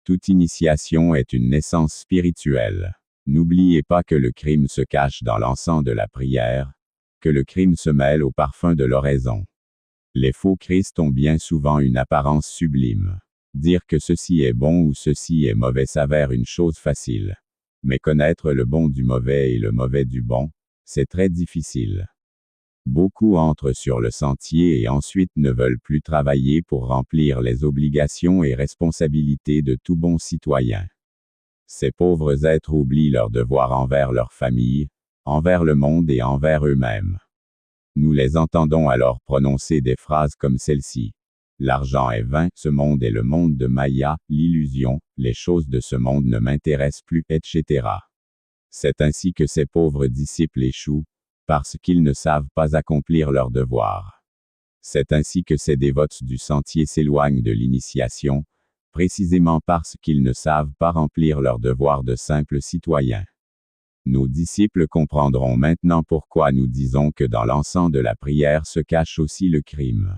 Toute initiation est une naissance spirituelle. N'oubliez pas que le crime se cache dans l'encens de la prière, que le crime se mêle au parfum de l'oraison. Les faux Christ ont bien souvent une apparence sublime. Dire que ceci est bon ou ceci est mauvais s'avère une chose facile. Mais connaître le bon du mauvais et le mauvais du bon, c'est très difficile. Beaucoup entrent sur le sentier et ensuite ne veulent plus travailler pour remplir les obligations et responsabilités de tout bon citoyen. Ces pauvres êtres oublient leurs devoirs envers leur famille, envers le monde et envers eux-mêmes. Nous les entendons alors prononcer des phrases comme celle-ci. L'argent est vain, ce monde est le monde de Maya, l'illusion, les choses de ce monde ne m'intéressent plus, etc. C'est ainsi que ces pauvres disciples échouent, parce qu'ils ne savent pas accomplir leurs devoirs. C'est ainsi que ces dévotes du sentier s'éloignent de l'initiation, précisément parce qu'ils ne savent pas remplir leurs devoirs de simples citoyens. Nos disciples comprendront maintenant pourquoi nous disons que dans l'encens de la prière se cache aussi le crime.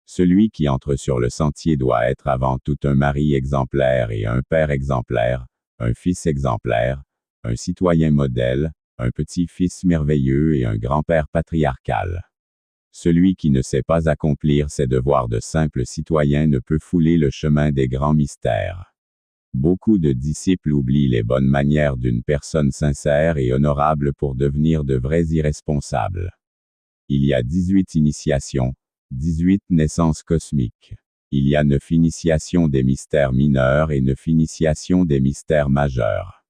Celui qui entre sur le sentier doit être avant tout un mari exemplaire et un père exemplaire, un fils exemplaire, un citoyen modèle, un petit-fils merveilleux et un grand-père patriarcal. Celui qui ne sait pas accomplir ses devoirs de simple citoyen ne peut fouler le chemin des grands mystères. Beaucoup de disciples oublient les bonnes manières d'une personne sincère et honorable pour devenir de vrais irresponsables. Il y a 18 initiations, 18 naissances cosmiques. Il y a 9 initiations des mystères mineurs et 9 initiations des mystères majeurs.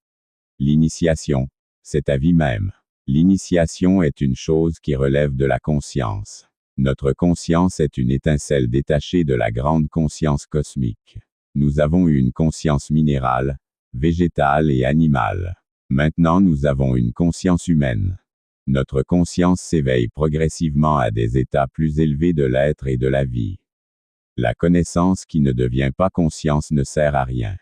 L'initiation, c'est ta vie même. L'initiation est une chose qui relève de la conscience. Notre conscience est une étincelle détachée de la grande conscience cosmique. Nous avons eu une conscience minérale, végétale et animale. Maintenant nous avons une conscience humaine. Notre conscience s'éveille progressivement à des états plus élevés de l'être et de la vie. La connaissance qui ne devient pas conscience ne sert à rien.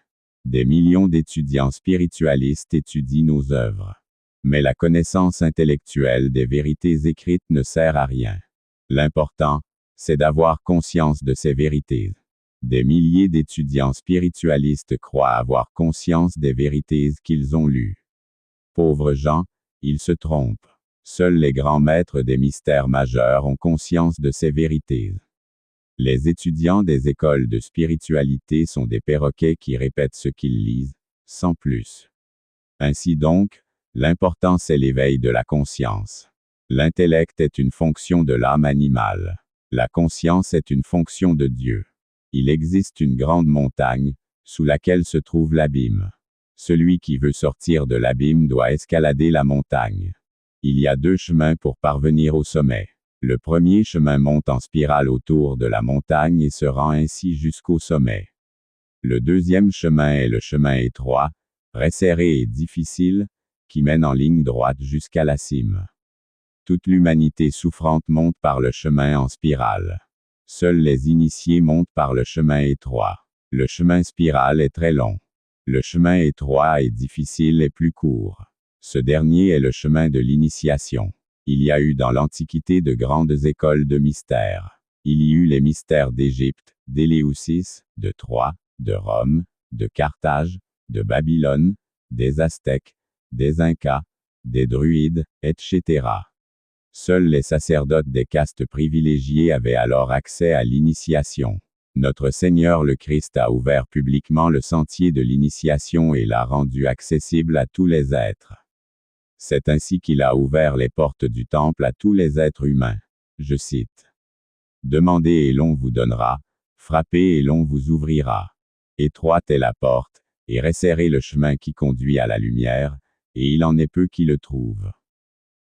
Des millions d'étudiants spiritualistes étudient nos œuvres. Mais la connaissance intellectuelle des vérités écrites ne sert à rien. L'important, c'est d'avoir conscience de ces vérités. Des milliers d'étudiants spiritualistes croient avoir conscience des vérités qu'ils ont lues. Pauvres gens, ils se trompent. Seuls les grands maîtres des mystères majeurs ont conscience de ces vérités. Les étudiants des écoles de spiritualité sont des perroquets qui répètent ce qu'ils lisent, sans plus. Ainsi donc, l'important c'est l'éveil de la conscience. L'intellect est une fonction de l'âme animale. La conscience est une fonction de Dieu. Il existe une grande montagne, sous laquelle se trouve l'abîme. Celui qui veut sortir de l'abîme doit escalader la montagne. Il y a 2 chemins pour parvenir au sommet. Le premier chemin monte en spirale autour de la montagne et se rend ainsi jusqu'au sommet. Le deuxième chemin est le chemin étroit, resserré et difficile, qui mène en ligne droite jusqu'à la cime. Toute l'humanité souffrante monte par le chemin en spirale. Seuls les initiés montent par le chemin étroit. Le chemin spirale est très long. Le chemin étroit et difficile est plus court. Ce dernier est le chemin de l'initiation. Il y a eu dans l'Antiquité de grandes écoles de mystères. Il y eut les mystères d'Égypte, d'Éleusis, de Troie, de Rome, de Carthage, de Babylone, des Aztèques, des Incas, des Druides, etc. Seuls les sacerdotes des castes privilégiées avaient alors accès à l'initiation. Notre Seigneur le Christ a ouvert publiquement le sentier de l'initiation et l'a rendu accessible à tous les êtres. C'est ainsi qu'il a ouvert les portes du temple à tous les êtres humains. Je cite. « Demandez et l'on vous donnera, frappez et l'on vous ouvrira. Étroite est la porte, et resserré le chemin qui conduit à la lumière, et il en est peu qui le trouvent. »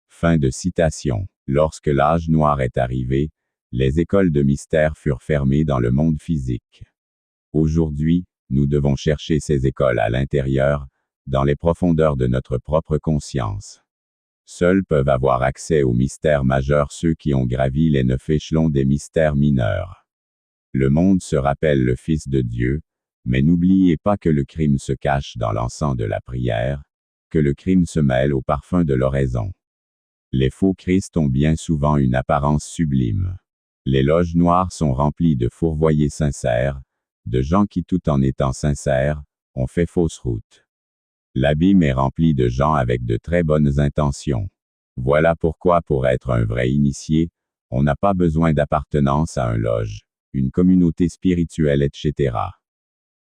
Fin de citation. Lorsque l'âge noir est arrivé, les écoles de mystère furent fermées dans le monde physique. Aujourd'hui, nous devons chercher ces écoles à l'intérieur, dans les profondeurs de notre propre conscience. Seuls peuvent avoir accès aux mystères majeurs ceux qui ont gravi les 9 échelons des mystères mineurs. Le monde se rappelle le Fils de Dieu, mais n'oubliez pas que le crime se cache dans l'encens de la prière, que le crime se mêle au parfum de l'oraison. Les faux Christ ont bien souvent une apparence sublime. Les loges noires sont remplies de fourvoyés sincères, de gens qui, tout en étant sincères, ont fait fausse route. L'abîme est rempli de gens avec de très bonnes intentions. Voilà pourquoi, pour être un vrai initié, on n'a pas besoin d'appartenance à un loge, une communauté spirituelle, etc.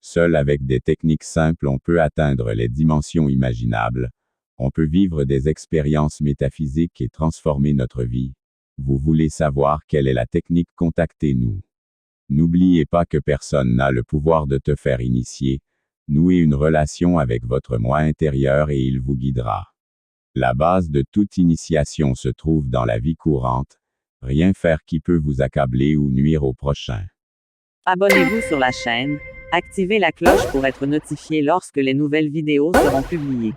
Seul avec des techniques simples, on peut atteindre les dimensions imaginables, on peut vivre des expériences métaphysiques et transformer notre vie. Vous voulez savoir quelle est la technique? Contactez-nous. N'oubliez pas que personne n'a le pouvoir de te faire initier. Nouez une relation avec votre moi intérieur et il vous guidera. La base de toute initiation se trouve dans la vie courante. Rien faire qui peut vous accabler ou nuire au prochain. Abonnez-vous sur la chaîne, activez la cloche pour être notifié lorsque les nouvelles vidéos seront publiées.